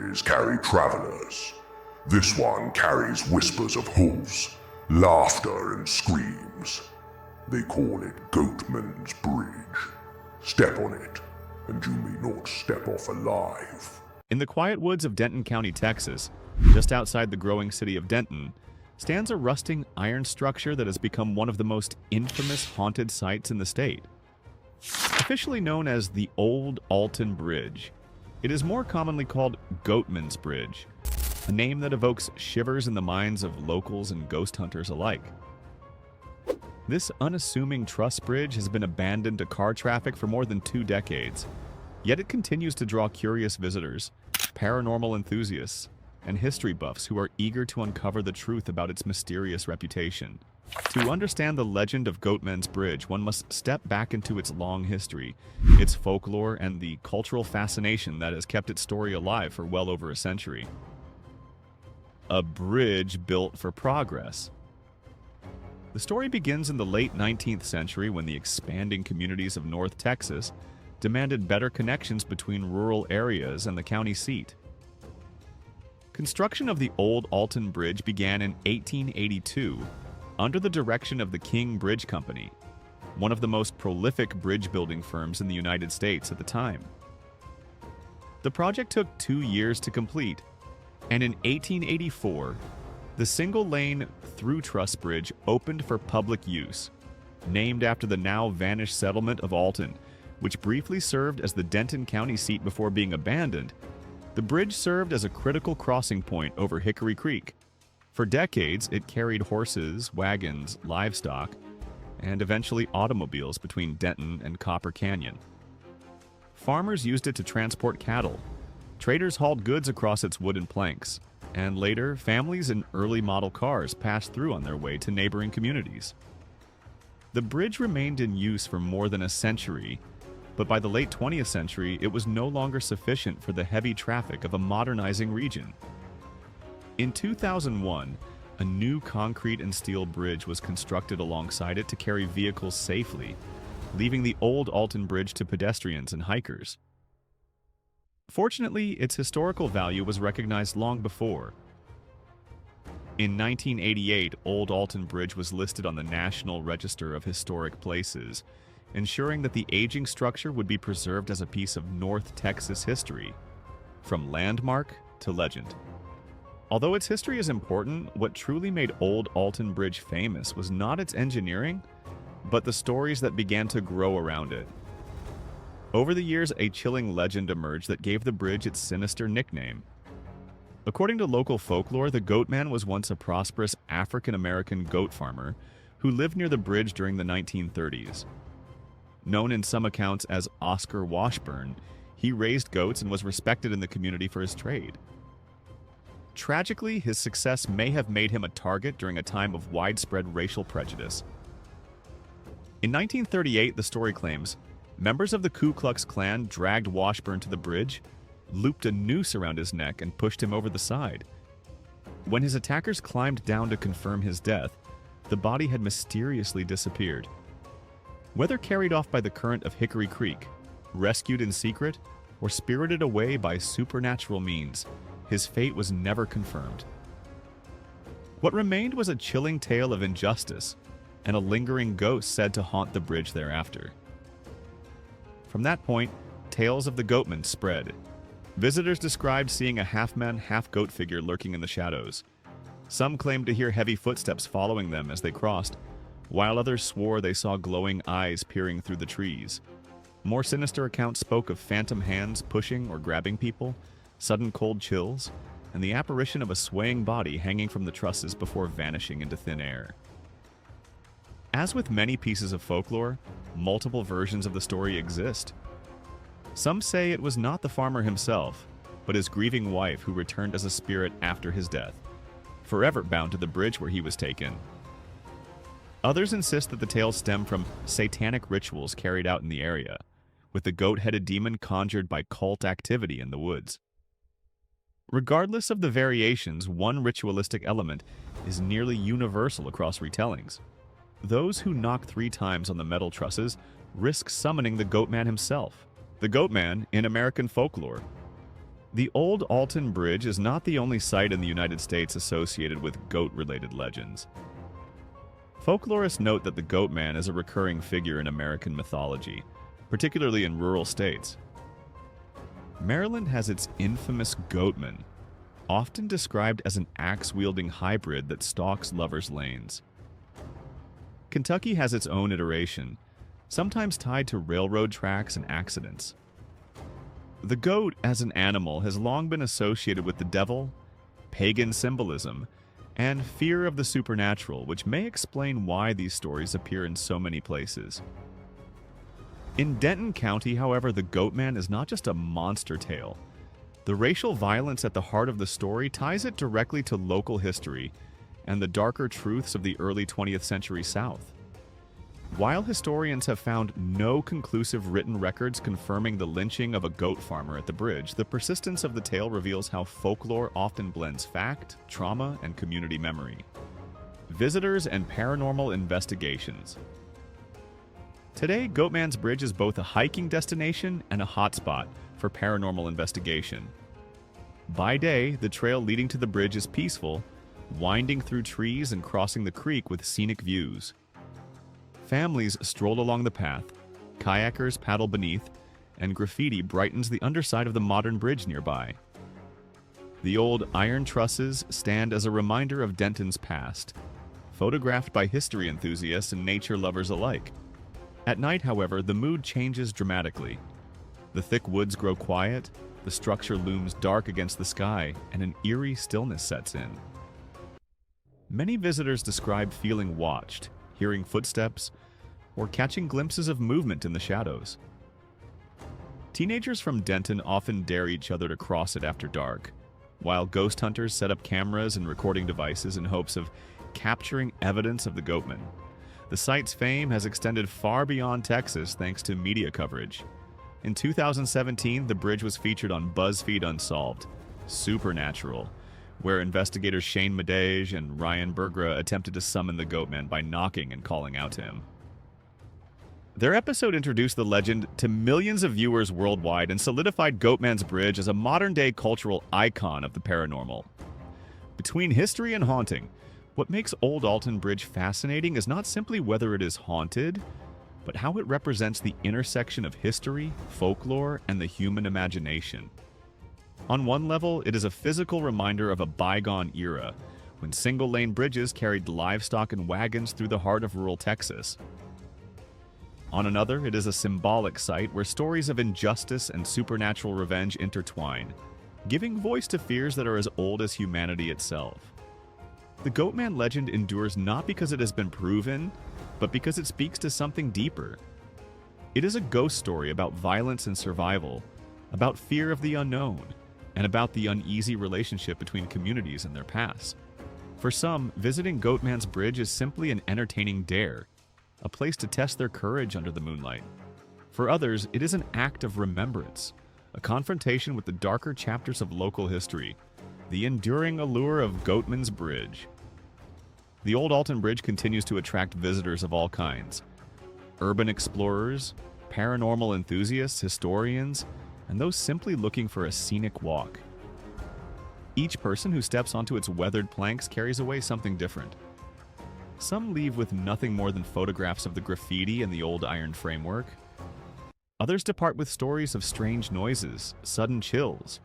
stories carry travelers. This one carries whispers of hooves, laughter and screams. They call it Goatman's Bridge. Step on it, and you may not step off alive. In the quiet woods of Denton County, Texas, just outside the growing city of Denton, stands a rusting iron structure that has become one of the most infamous haunted sites in the state. Officially known as the Old Alton Bridge, it is more commonly called Goatman's Bridge, a name that evokes shivers in the minds of locals and ghost hunters alike. This unassuming truss bridge has been abandoned to car traffic for more than 2 decades, yet it continues to draw curious visitors, paranormal enthusiasts, and history buffs who are eager to uncover the truth about its mysterious reputation. To understand the legend of Goatman's Bridge, one must step back into its long history, its folklore, and the cultural fascination that has kept its story alive for well over a century. A bridge built for progress. The story begins in the late 19th century when the expanding communities of North Texas demanded better connections between rural areas and the county seat. Construction of the Old Alton Bridge began in 1882 under the direction of the King Bridge Company, one of the most prolific bridge-building firms in the United States at the time. The project took 2 years to complete, and in 1884, the single-lane through-truss bridge opened for public use, named after the now-vanished settlement of Alton, which briefly served as the Denton County seat before being abandoned. The bridge served as a critical crossing point over Hickory Creek. For decades, it carried horses, wagons, livestock, and eventually automobiles between Denton and Copper Canyon. Farmers used it to transport cattle. Traders hauled goods across its wooden planks, and later, families in early model cars passed through on their way to neighboring communities. The bridge remained in use for more than a century, but by the late 20th century, it was no longer sufficient for the heavy traffic of a modernizing region. In 2001, a new concrete and steel bridge was constructed alongside it to carry vehicles safely, leaving the Old Alton Bridge to pedestrians and hikers. Fortunately, its historical value was recognized long before. In 1988, Old Alton Bridge was listed on the National Register of Historic Places, ensuring that the aging structure would be preserved as a piece of North Texas history, from landmark to legend. Although its history is important, what truly made Old Alton Bridge famous was not its engineering, but the stories that began to grow around it. Over the years, a chilling legend emerged that gave the bridge its sinister nickname. According to local folklore, the Goatman was once a prosperous African-American goat farmer who lived near the bridge during the 1930s. Known in some accounts as Oscar Washburn, he raised goats and was respected in the community for his trade. Tragically, his success may have made him a target during a time of widespread racial prejudice. In 1938, the story claims, members of the Ku Klux Klan dragged Washburn to the bridge, looped a noose around his neck, and pushed him over the side. When his attackers climbed down to confirm his death, the body had mysteriously disappeared. Whether carried off by the current of Hickory Creek, rescued in secret, or spirited away by supernatural means, his fate was never confirmed. What remained was a chilling tale of injustice and a lingering ghost said to haunt the bridge thereafter. From that point, tales of the Goatman spread. Visitors described seeing a half-man, half-goat figure lurking in the shadows. Some claimed to hear heavy footsteps following them as they crossed, while others swore they saw glowing eyes peering through the trees. More sinister accounts spoke of phantom hands pushing or grabbing people, sudden cold chills, and the apparition of a swaying body hanging from the trusses before vanishing into thin air. As with many pieces of folklore, multiple versions of the story exist. Some say it was not the farmer himself, but his grieving wife who returned as a spirit after his death, forever bound to the bridge where he was taken. Others insist that the tales stem from satanic rituals carried out in the area, with the goat-headed demon conjured by cult activity in the woods. Regardless of the variations, one ritualistic element is nearly universal across retellings. Those who knock 3 times on the metal trusses risk summoning the Goatman himself. The Goatman, in American folklore, The old Alton Bridge is not the only site in the United States associated with goat-related legends. Folklorists note that the Goatman is a recurring figure in American mythology, particularly in rural states. Maryland has its infamous Goatman, often described as an axe-wielding hybrid that stalks lovers' lanes. Kentucky has its own iteration, sometimes tied to railroad tracks and accidents. The goat as an animal has long been associated with the devil, pagan symbolism, and fear of the supernatural, which may explain why these stories appear in so many places. In Denton County, however, the Goatman is not just a monster tale. The racial violence at the heart of the story ties it directly to local history and the darker truths of the early 20th century South. While historians have found no conclusive written records confirming the lynching of a goat farmer at the bridge, the persistence of the tale reveals how folklore often blends fact, trauma, and community memory. Visitors and paranormal investigations. Today, Goatman's Bridge is both a hiking destination and a hotspot for paranormal investigation. By day, the trail leading to the bridge is peaceful, winding through trees and crossing the creek with scenic views. Families stroll along the path, kayakers paddle beneath, and graffiti brightens the underside of the modern bridge nearby. The old iron trusses stand as a reminder of Denton's past, photographed by history enthusiasts and nature lovers alike. At night, however, the mood changes dramatically. The thick woods grow quiet, the structure looms dark against the sky, and an eerie stillness sets in. Many visitors describe feeling watched, hearing footsteps, or catching glimpses of movement in the shadows. Teenagers from Denton often dare each other to cross it after dark, while ghost hunters set up cameras and recording devices in hopes of capturing evidence of the Goatman. The site's fame has extended far beyond Texas thanks to media coverage. In 2017, the bridge was featured on BuzzFeed Unsolved, Supernatural, where investigators Shane Madej and Ryan Bergra attempted to summon the Goatman by knocking and calling out to him. Their episode introduced the legend to millions of viewers worldwide and solidified Goatman's Bridge as a modern-day cultural icon of the paranormal. Between history and haunting, what makes Old Alton Bridge fascinating is not simply whether it is haunted, but how it represents the intersection of history, folklore, and the human imagination. On one level, it is a physical reminder of a bygone era, when single-lane bridges carried livestock and wagons through the heart of rural Texas. On another, it is a symbolic site where stories of injustice and supernatural revenge intertwine, giving voice to fears that are as old as humanity itself. The Goatman legend endures not because it has been proven, but because it speaks to something deeper. It is a ghost story about violence and survival, about fear of the unknown, and about the uneasy relationship between communities and their past. For some, visiting Goatman's Bridge is simply an entertaining dare, a place to test their courage under the moonlight. For others, it is an act of remembrance, a confrontation with the darker chapters of local history, the enduring allure of Goatman's Bridge. The Old Alton Bridge continues to attract visitors of all kinds: urban explorers, paranormal enthusiasts, historians, and those simply looking for a scenic walk. Each person who steps onto its weathered planks carries away something different. Some leave with nothing more than photographs of the graffiti and the old iron framework. Others depart with stories of strange noises, sudden chills,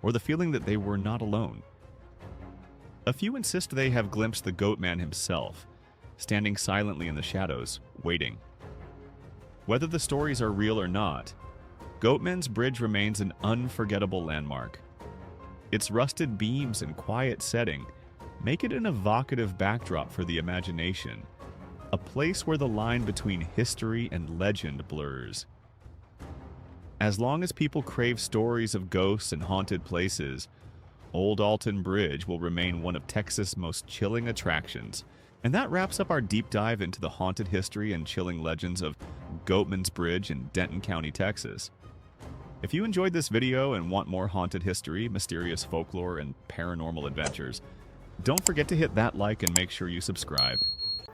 or the feeling that they were not alone. A few insist they have glimpsed the Goatman himself, standing silently in the shadows, waiting. Whether the stories are real or not, Goatman's Bridge remains an unforgettable landmark. Its rusted beams and quiet setting make it an evocative backdrop for the imagination, a place where the line between history and legend blurs. As long as people crave stories of ghosts and haunted places, Old Alton Bridge will remain one of Texas' most chilling attractions. And that wraps up our deep dive into the haunted history and chilling legends of Goatman's Bridge in Denton County, Texas. If you enjoyed this video and want more haunted history, mysterious folklore, and paranormal adventures, don't forget to hit that like and make sure you subscribe.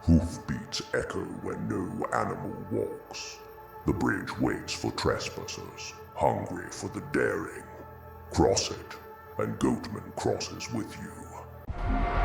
Hoofbeats echo when no animal walks. The bridge waits for trespassers, hungry for the daring. Cross it, and Goatman crosses with you.